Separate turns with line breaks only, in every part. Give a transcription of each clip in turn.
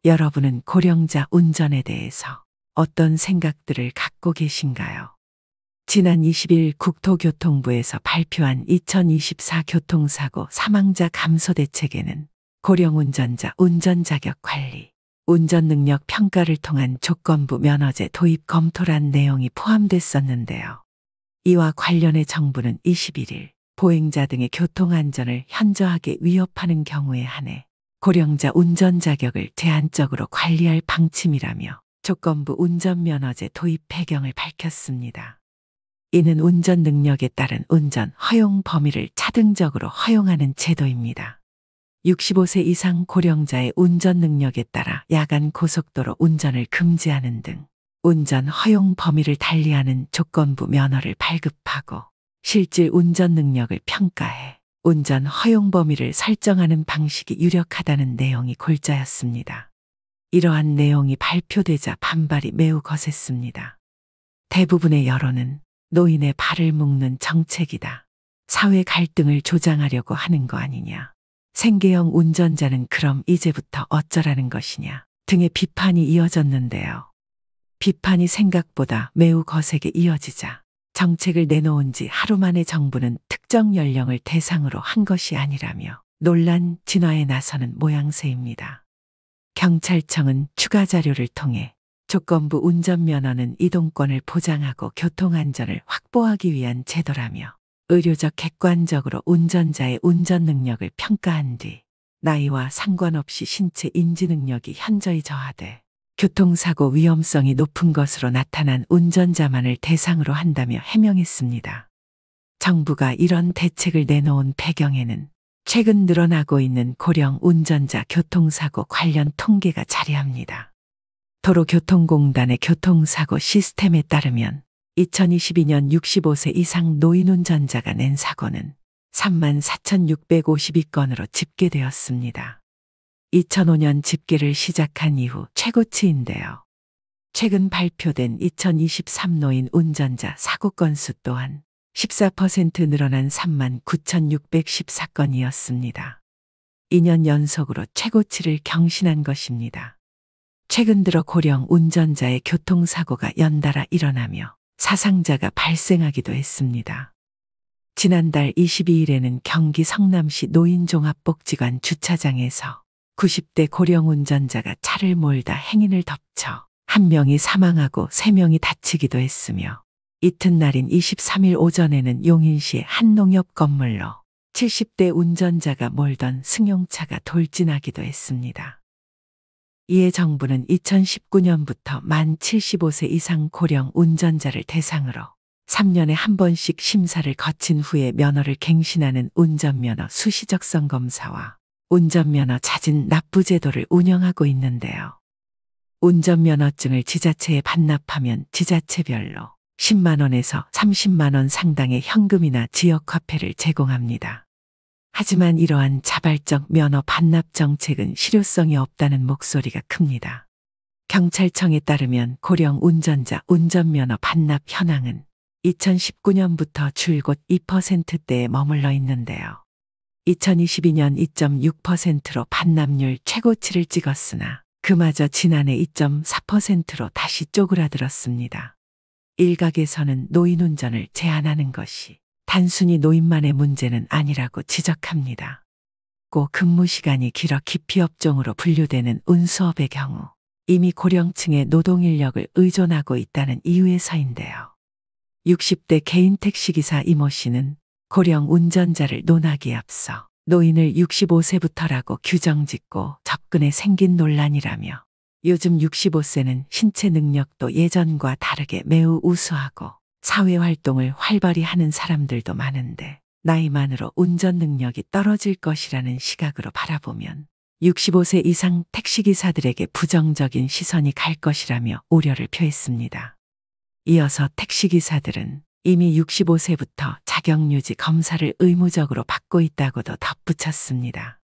여러분은 고령자 운전에 대해서 어떤 생각들을 갖고 계신가요? 지난 20일 국토교통부에서 발표한 2024 교통사고 사망자 감소 대책에는 고령 운전자 운전자격 관리, 운전능력 평가를 통한 조건부 면허제 도입 검토란 내용이 포함됐었는데요. 이와 관련해 정부는 21일 보행자 등의 교통안전을 현저하게 위협하는 경우에 한해 고령자 운전 자격을 제한적으로 관리할 방침이라며 조건부 운전면허제 도입 배경을 밝혔습니다. 이는 운전 능력에 따른 운전 허용 범위를 차등적으로 허용하는 제도입니다. 65세 이상 고령자의 운전 능력에 따라 야간 고속도로 운전을 금지하는 등 운전 허용 범위를 달리하는 조건부 면허를 발급하고 실질 운전 능력을 평가해 운전 허용 범위를 설정하는 방식이 유력하다는 내용이 골자였습니다. 이러한 내용이 발표되자 반발이 매우 거셌습니다. 대부분의 여론은 노인의 발을 묶는 정책이다. 사회 갈등을 조장하려고 하는 거 아니냐. 생계형 운전자는 그럼 이제부터 어쩌라는 것이냐 등의 비판이 이어졌는데요. 비판이 생각보다 매우 거세게 이어지자 정책을 내놓은 지 하루 만에 정부는 특정 연령을 대상으로 한 것이 아니라며 논란 진화에 나서는 모양새입니다. 경찰청은 추가 자료를 통해 조건부 운전면허는 이동권을 보장하고 교통안전을 확보하기 위한 제도라며 의료적 객관적으로 운전자의 운전 능력을 평가한 뒤 나이와 상관없이 신체 인지 능력이 현저히 저하돼 교통사고 위험성이 높은 것으로 나타난 운전자만을 대상으로 한다며 해명했습니다. 정부가 이런 대책을 내놓은 배경에는 최근 늘어나고 있는 고령 운전자 교통사고 관련 통계가 자리합니다. 도로교통공단의 교통사고 시스템에 따르면 2022년 65세 이상 노인 운전자가 낸 사고는 34,652건으로 집계되었습니다. 2005년 집계를 시작한 이후 최고치인데요. 최근 발표된 2023 노인 운전자 사고 건수 또한 14% 늘어난 39,614건이었습니다. 2년 연속으로 최고치를 경신한 것입니다. 최근 들어 고령 운전자의 교통사고가 연달아 일어나며 사상자가 발생하기도 했습니다. 지난달 22일에는 경기 성남시 노인종합복지관 주차장에서 90대 고령 운전자가 차를 몰다 행인을 덮쳐 1명이 사망하고 3명이 다치기도 했으며 이튿날인 23일 오전에는 용인시의 한 농협 건물로 70대 운전자가 몰던 승용차가 돌진하기도 했습니다. 이에 정부는 2019년부터 만 75세 이상 고령 운전자를 대상으로 3년에 한 번씩 심사를 거친 후에 면허를 갱신하는 운전면허 수시적성 검사와 운전면허 자진 납부 제도를 운영하고 있는데요. 운전면허증을 지자체에 반납하면 지자체별로 10만 원에서 30만 원 상당의 현금이나 지역화폐를 제공합니다. 하지만 이러한 자발적 면허 반납 정책은 실효성이 없다는 목소리가 큽니다. 경찰청에 따르면 고령 운전자 운전면허 반납 현황은 2019년부터 줄곧 2%대에 머물러 있는데요. 2022년 2.6%로 반납률 최고치를 찍었으나 그마저 지난해 2.4%로 다시 쪼그라들었습니다. 일각에서는 노인 운전을 제한하는 것이 단순히 노인만의 문제는 아니라고 지적합니다. 고 근무 시간이 길어 기피업종으로 분류되는 운수업의 경우 이미 고령층의 노동인력을 의존하고 있다는 이유에서인데요. 60대 개인 택시기사 이모 씨는 고령 운전자를 논하기에 앞서 노인을 65세부터라고 규정짓고 접근에 생긴 논란이라며 요즘 65세는 신체 능력도 예전과 다르게 매우 우수하고 사회활동을 활발히 하는 사람들도 많은데 나이만으로 운전 능력이 떨어질 것이라는 시각으로 바라보면 65세 이상 택시기사들에게 부정적인 시선이 갈 것이라며 우려를 표했습니다. 이어서 택시기사들은 이미 65세부터 자격유지 검사를 의무적으로 받고 있다고도 덧붙였습니다.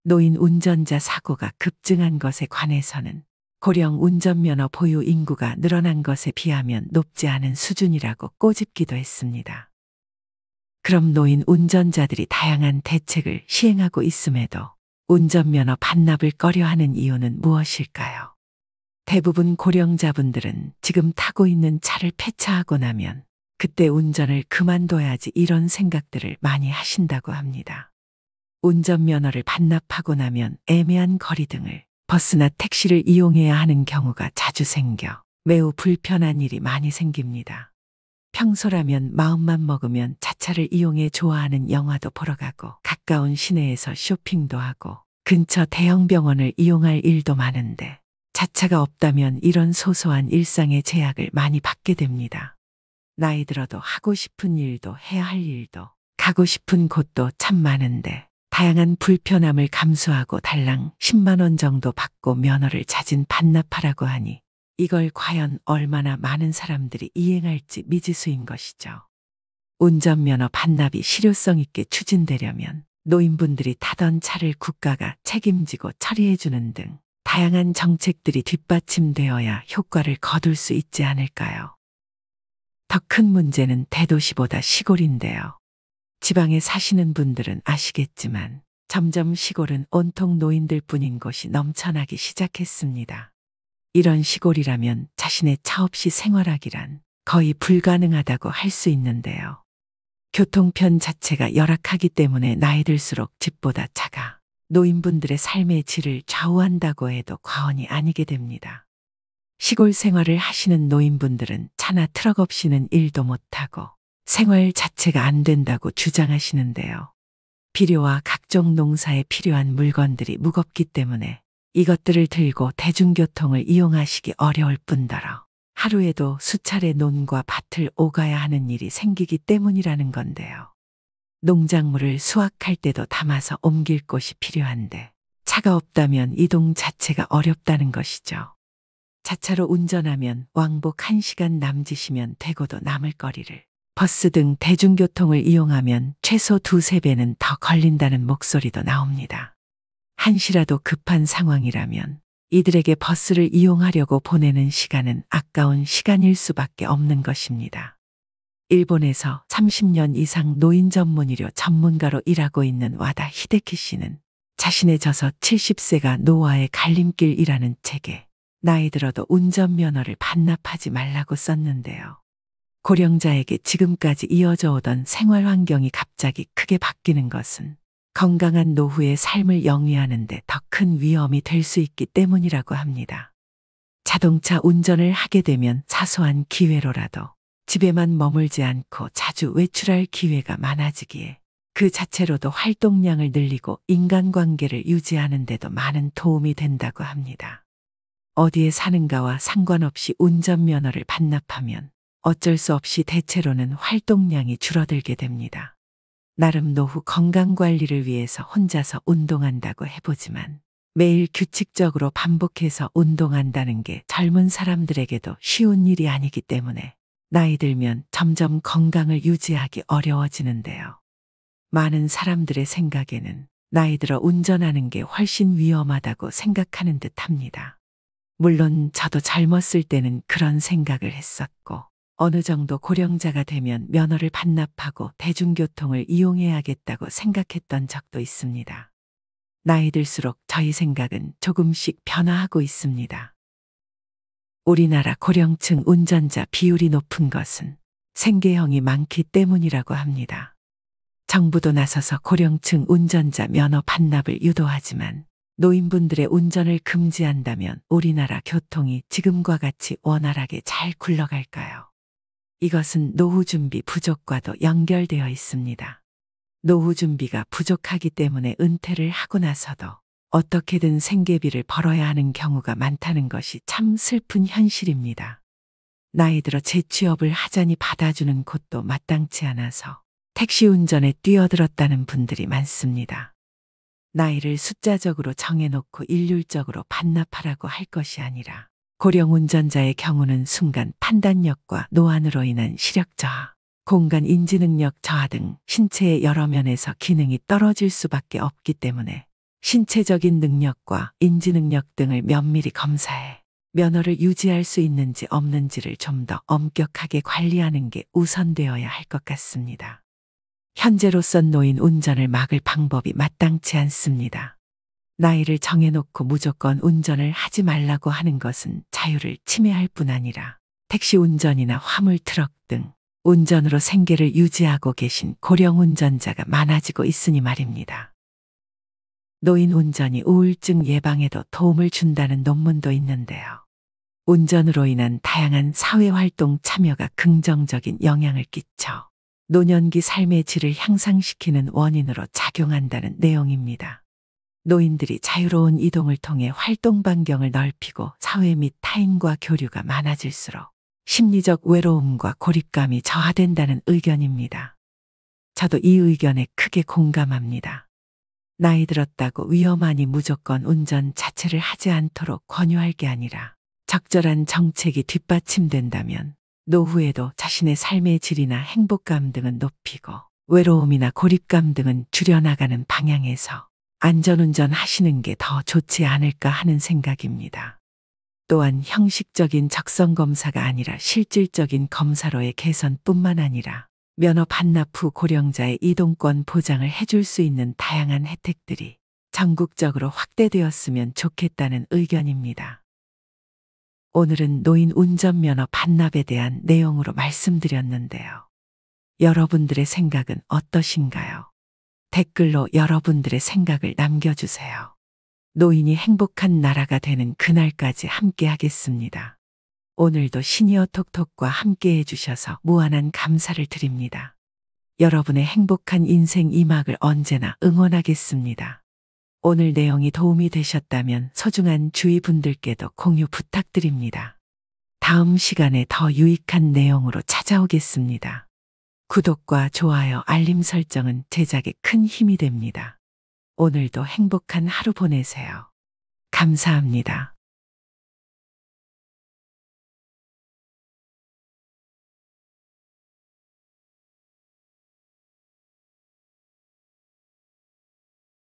노인 운전자 사고가 급증한 것에 관해서는 고령 운전면허 보유 인구가 늘어난 것에 비하면 높지 않은 수준이라고 꼬집기도 했습니다. 그럼 노인 운전자들이 다양한 대책을 시행하고 있음에도 운전면허 반납을 꺼려하는 이유는 무엇일까요? 대부분 고령자분들은 지금 타고 있는 차를 폐차하고 나면 그때 운전을 그만둬야지 이런 생각들을 많이 하신다고 합니다. 운전면허를 반납하고 나면 애매한 거리 등을 버스나 택시를 이용해야 하는 경우가 자주 생겨 매우 불편한 일이 많이 생깁니다. 평소라면 마음만 먹으면 자차를 이용해 좋아하는 영화도 보러 가고 가까운 시내에서 쇼핑도 하고 근처 대형 병원을 이용할 일도 많은데 자차가 없다면 이런 소소한 일상의 제약을 많이 받게 됩니다. 나이 들어도 하고 싶은 일도 해야 할 일도 가고 싶은 곳도 참 많은데 다양한 불편함을 감수하고 달랑 10만 원 정도 받고 면허를 자진 반납하라고 하니 이걸 과연 얼마나 많은 사람들이 이행할지 미지수인 것이죠. 운전면허 반납이 실효성 있게 추진되려면 노인분들이 타던 차를 국가가 책임지고 처리해주는 등 다양한 정책들이 뒷받침되어야 효과를 거둘 수 있지 않을까요? 더 큰 문제는 대도시보다 시골인데요. 지방에 사시는 분들은 아시겠지만 점점 시골은 온통 노인들 뿐인 곳이 넘쳐나기 시작했습니다. 이런 시골이라면 자신의 차 없이 생활하기란 거의 불가능하다고 할 수 있는데요. 교통편 자체가 열악하기 때문에 나이 들수록 집보다 차가 노인분들의 삶의 질을 좌우한다고 해도 과언이 아니게 됩니다. 시골 생활을 하시는 노인분들은 차나 트럭 없이는 일도 못하고 생활 자체가 안 된다고 주장하시는데요. 비료와 각종 농사에 필요한 물건들이 무겁기 때문에 이것들을 들고 대중교통을 이용하시기 어려울 뿐더러 하루에도 수차례 논과 밭을 오가야 하는 일이 생기기 때문이라는 건데요. 농작물을 수확할 때도 담아서 옮길 곳이 필요한데 차가 없다면 이동 자체가 어렵다는 것이죠. 자차로 운전하면 왕복 1시간 남짓이면 되고도 남을 거리를 버스 등 대중교통을 이용하면 최소 2~3배는 더 걸린다는 목소리도 나옵니다. 한시라도 급한 상황이라면 이들에게 버스를 이용하려고 보내는 시간은 아까운 시간일 수밖에 없는 것입니다. 일본에서 30년 이상 노인 전문 의료 전문가로 일하고 있는 와다 히데키 씨는 자신의 저서 70세가 노화의 갈림길이라는 책에 나이 들어도 운전면허를 반납하지 말라고 썼는데요. 고령자에게 지금까지 이어져 오던 생활 환경이 갑자기 크게 바뀌는 것은 건강한 노후의 삶을 영위하는 데 더 큰 위험이 될 수 있기 때문이라고 합니다. 자동차 운전을 하게 되면 사소한 기회로라도 집에만 머물지 않고 자주 외출할 기회가 많아지기에 그 자체로도 활동량을 늘리고 인간관계를 유지하는 데도 많은 도움이 된다고 합니다. 어디에 사는가와 상관없이 운전면허를 반납하면 어쩔 수 없이 대체로는 활동량이 줄어들게 됩니다. 나름 노후 건강관리를 위해서 혼자서 운동한다고 해보지만 매일 규칙적으로 반복해서 운동한다는 게 젊은 사람들에게도 쉬운 일이 아니기 때문에 나이 들면 점점 건강을 유지하기 어려워지는데요. 많은 사람들의 생각에는 나이 들어 운전하는 게 훨씬 위험하다고 생각하는 듯합니다. 물론 저도 젊었을 때는 그런 생각을 했었고 어느 정도 고령자가 되면 면허를 반납하고 대중교통을 이용해야겠다고 생각했던 적도 있습니다. 나이 들수록 저희 생각은 조금씩 변화하고 있습니다. 우리나라 고령층 운전자 비율이 높은 것은 생계형이 많기 때문이라고 합니다. 정부도 나서서 고령층 운전자 면허 반납을 유도하지만 노인분들의 운전을 금지한다면 우리나라 교통이 지금과 같이 원활하게 잘 굴러갈까요? 이것은 노후 준비 부족과도 연결되어 있습니다. 노후 준비가 부족하기 때문에 은퇴를 하고 나서도 어떻게든 생계비를 벌어야 하는 경우가 많다는 것이 참 슬픈 현실입니다. 나이 들어 재취업을 하자니 받아주는 곳도 마땅치 않아서 택시 운전에 뛰어들었다는 분들이 많습니다. 나이를 숫자적으로 정해놓고 일률적으로 반납하라고 할 것이 아니라 고령 운전자의 경우는 순간 판단력과 노안으로 인한 시력 저하, 공간 인지 능력 저하 등 신체의 여러 면에서 기능이 떨어질 수밖에 없기 때문에 신체적인 능력과 인지 능력 등을 면밀히 검사해 면허를 유지할 수 있는지 없는지를 좀 더 엄격하게 관리하는 게 우선되어야 할 것 같습니다. 현재로선 노인 운전을 막을 방법이 마땅치 않습니다. 나이를 정해놓고 무조건 운전을 하지 말라고 하는 것은 자유를 침해할 뿐 아니라 택시 운전이나 화물 트럭 등 운전으로 생계를 유지하고 계신 고령 운전자가 많아지고 있으니 말입니다. 노인 운전이 우울증 예방에도 도움을 준다는 논문도 있는데요. 운전으로 인한 다양한 사회활동 참여가 긍정적인 영향을 끼쳐 노년기 삶의 질을 향상시키는 원인으로 작용한다는 내용입니다. 노인들이 자유로운 이동을 통해 활동 반경을 넓히고 사회 및 타인과 교류가 많아질수록 심리적 외로움과 고립감이 저하된다는 의견입니다. 저도 이 의견에 크게 공감합니다. 나이 들었다고 위험하니 무조건 운전 자체를 하지 않도록 권유할 게 아니라 적절한 정책이 뒷받침된다면 노후에도 자신의 삶의 질이나 행복감 등은 높이고 외로움이나 고립감 등은 줄여나가는 방향에서 안전운전 하시는 게 더 좋지 않을까 하는 생각입니다. 또한 형식적인 적성검사가 아니라 실질적인 검사로의 개선뿐만 아니라 면허 반납 후 고령자의 이동권 보장을 해줄 수 있는 다양한 혜택들이 전국적으로 확대되었으면 좋겠다는 의견입니다. 오늘은 노인 운전면허 반납에 대한 내용으로 말씀드렸는데요. 여러분들의 생각은 어떠신가요? 댓글로 여러분들의 생각을 남겨주세요. 노인이 행복한 나라가 되는 그날까지 함께 하겠습니다. 오늘도 시니어 톡톡과 함께 해주셔서 무한한 감사를 드립니다. 여러분의 행복한 인생 이막을 언제나 응원하겠습니다. 오늘 내용이 도움이 되셨다면 소중한 주위 분들께도 공유 부탁드립니다. 다음 시간에 더 유익한 내용으로 찾아오겠습니다. 구독과 좋아요, 알림 설정은 제작에 큰 힘이 됩니다. 오늘도 행복한 하루 보내세요. 감사합니다.